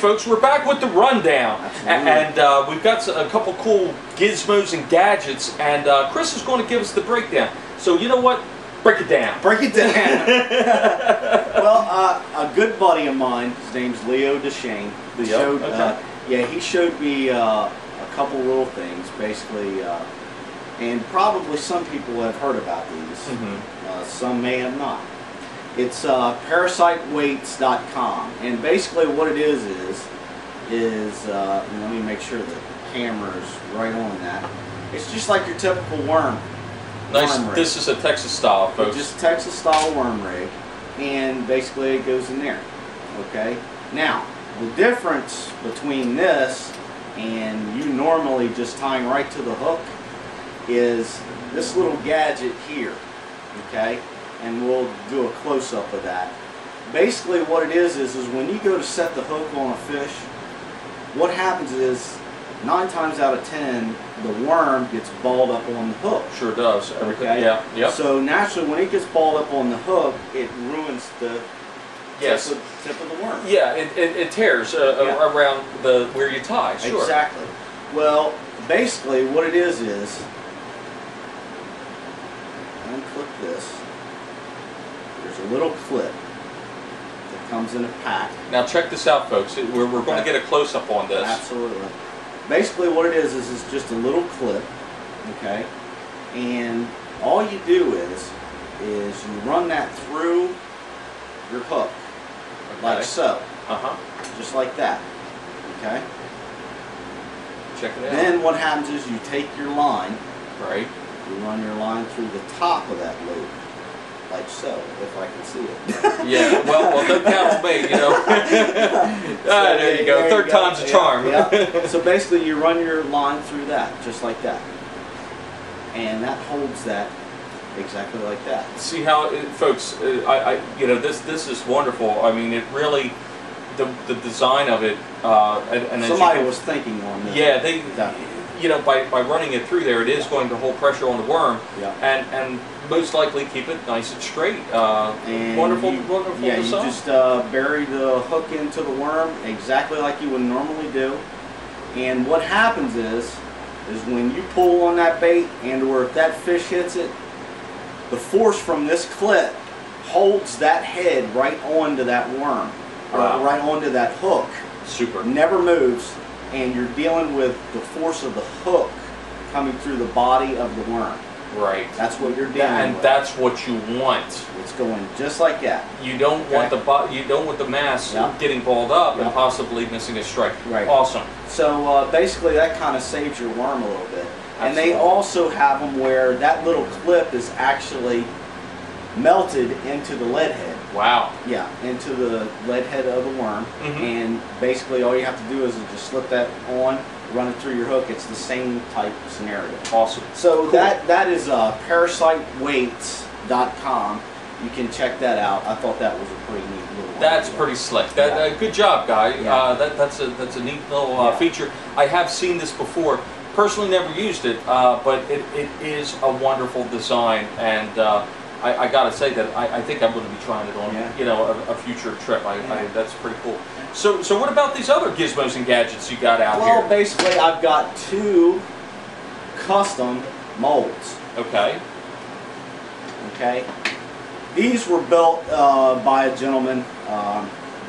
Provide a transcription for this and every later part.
folks, we're back with the rundown. And we've got a couple cool gizmos and gadgets, and Chris is going to give us the breakdown. So you know what? Break it down. Break it down. Well, a good buddy of mine, his name's Leo Deshane. Leo? Okay. Yeah, he showed me a couple little things, basically, and probably some people have heard about these. Some may have not. It's parasiteweights.com, and basically what it is let me make sure the camera's right on that. It's just like your typical worm. Nice. This is a Texas style, folks. Just Texas style worm rig, and basically it goes in there. Okay. Now, the difference between this and you normally just tying right to the hook is this little gadget here. Okay. And we'll do a close-up of that. Basically what it is when you go to set the hook on a fish, what happens is 9 times out of 10 the worm gets balled up on the hook. Sure does. Okay? Yeah. Yep. So naturally when it gets balled up on the hook, it ruins the tip of the worm. Yeah, it tears around where you tie. Sure. Exactly. Well, basically what it is unclip this. There's a little clip that comes in a pack. Now check this out, folks. We're going to get a close-up on this. Absolutely. Basically what it is it's just a little clip, okay? And all you do is you run that through your hook, like so. Just like that, okay? Check it out. Then what happens is you take your line, right? You run your line through the top of that loop. Like so, if I can see it. Yeah, well, don't count on me, you know. There you go. Third time's a charm. Yeah. So basically, you run your line through that, just like that, and that holds that exactly like that. See how, folks? This is wonderful. I mean, it really, the design of it. And somebody was thinking on this. Yeah, by running it through there, it is going to hold pressure on the worm, and most likely keep it nice and straight. Wonderful design. Yeah, you just bury the hook into the worm exactly like you would normally do, and what happens is when you pull on that bait or if that fish hits it, the force from this clip holds that head right onto that worm, or right onto that hook. Super. Never moves. And you're dealing with the force of the hook coming through the body of the worm. Right. That's what you're dealing with. And that's what you want. It's going just like that. You don't want the mass getting balled up and possibly missing a strike. Right. Awesome. So basically that kind of saves your worm a little bit. And they also have them where that little clip is actually melted into the lead head. Wow. Yeah, into the lead head of the worm, and basically all you have to do is just slip that on, run it through your hook. It's the same type scenario. Awesome. So cool. that is parasiteweights.com. You can check that out. I thought that was a pretty neat little one. That's pretty slick. Good job, guy. Yeah. That's a neat little feature. I have seen this before. Personally, never used it, but it is a wonderful design, and I gotta say that I think I'm going to be trying it on a future trip. That's pretty cool. So what about these other gizmos and gadgets you got out here? Well, basically I've got 2 custom molds. Okay. Okay. These were built by a gentleman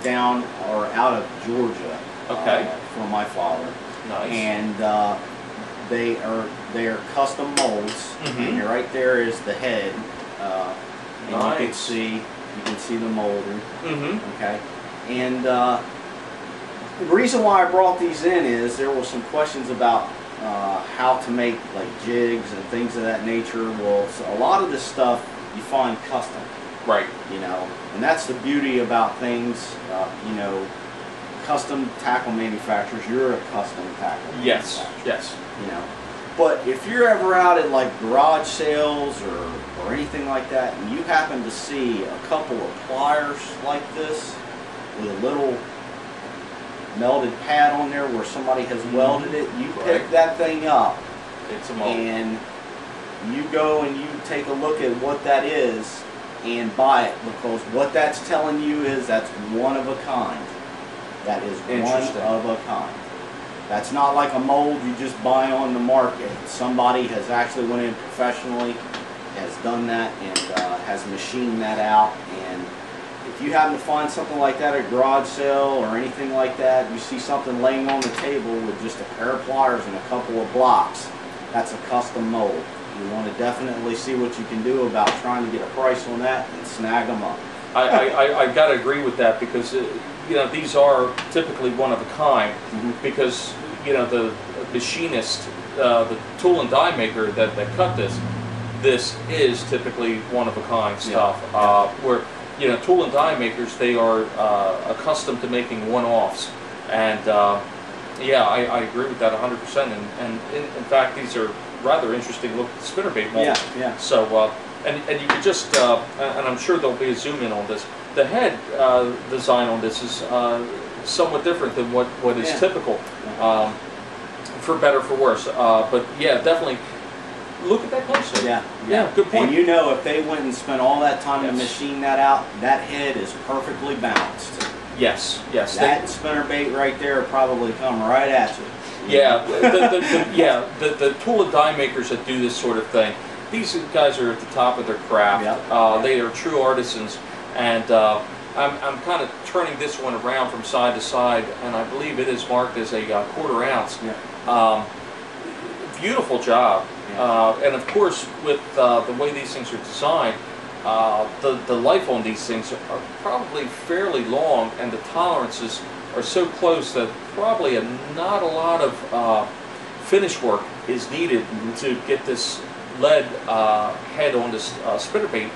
down or out of Georgia. Okay. For my father. Nice. And they are custom molds. And right there is the head. And nice. you can see the molding. Okay. And the reason why I brought these in is there were some questions about how to make like jigs and things of that nature. Well, so a lot of this stuff you find custom. Right. And that's the beauty about things. Custom tackle manufacturers. You're a custom tackle manufacturer. Yes. But if you're ever out at like garage sales or anything like that, and you happen to see a couple of pliers like this with a little melded pad on there where somebody has welded it, you pick that thing up. It's a mold. And you go and you take a look at what that is and buy it, because what that's telling you is that's one of a kind. that is one of a kind. That's not like a mold you just buy on the market. Somebody has actually went in professionally, has done that, and has machined that out. And if you happen to find something like that at a garage sale or anything like that, you see something laying on the table with just a pair of pliers and a couple of blocks, that's a custom mold. You want to definitely see what you can do about trying to get a price on that and snag them up. I've got to agree with that, because you know, these are typically one of a kind, because you know, the machinist, the tool and die maker that cut this is typically one of a kind stuff. Where you know, tool and die makers, they are accustomed to making one-offs, and yeah, I agree with that 100%. And in fact, these are rather interesting look spinnerbait molds. Yeah. So and you could just and I'm sure there'll be a zoom in on this. The head design on this is somewhat different than what is typical, for better for worse. But yeah, definitely look at that closer. Yeah, good point. And you know, if they went and spent all that time to machine that out, that head is perfectly balanced. Yes. That spinnerbait right there will probably come right at you. Yeah, the tool and die makers that do this sort of thing, these guys are at the top of their craft. They are true artisans, and I'm kind of turning this one around from side to side, and I believe it is marked as a 1/4 ounce. Beautiful job, and of course, with the way these things are designed, the life on these things are probably fairly long, and the tolerances are so close that probably not a lot of finish work is needed to get this lead head on this spinnerbait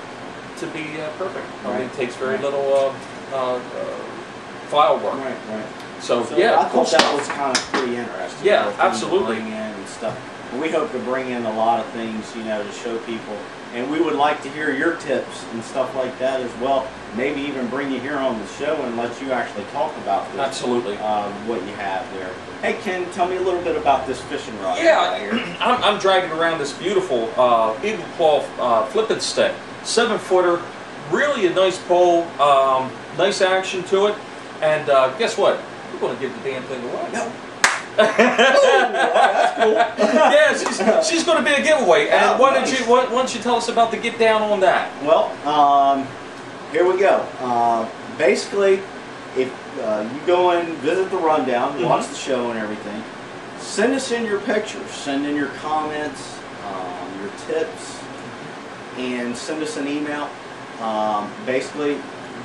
to be perfect. I mean, it takes very little file work. Right. So yeah, I thought that was kind of pretty interesting. Yeah, absolutely. Bring in and stuff. And we hope to bring in a lot of things, you know, to show people. And we would like to hear your tips and stuff like that as well. Maybe even bring you here on the show and let you actually talk about this. Absolutely. What you have there. Hey Ken, tell me a little bit about this fishing rod. Yeah, I'm dragging around this beautiful Eagle Claw flipping stick. 7-footer, really a nice pole, nice action to it. And guess what? We're going to give the damn thing away. No. Ooh, that's cool. Yeah, she's going to be a giveaway. And why don't you tell us about the get down on that? Well, here we go. Basically, if you go and visit the rundown, watch the show and everything, send us in your pictures, send in your comments, your tips, and send us an email. Basically,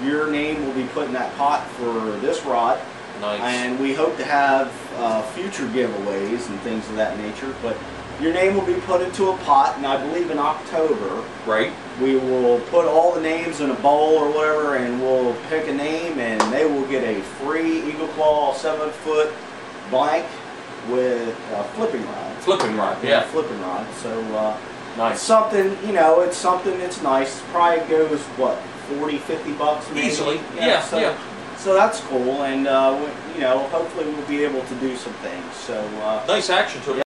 your name will be put in that pot for this rod. Nice. And we hope to have future giveaways and things of that nature. But your name will be put into a pot, and I believe in October, we will put all the names in a bowl or whatever, and we'll pick a name, and they will get a free Eagle Claw 7-foot blank with a flipping rod. Flipping rod, yeah. Flipping rod. So nice. It's something, you know, it's something that's nice. Probably goes, what, 40, 50 bucks maybe? Easily, So that's cool, and you know, hopefully we'll be able to do some things. So nice action to it.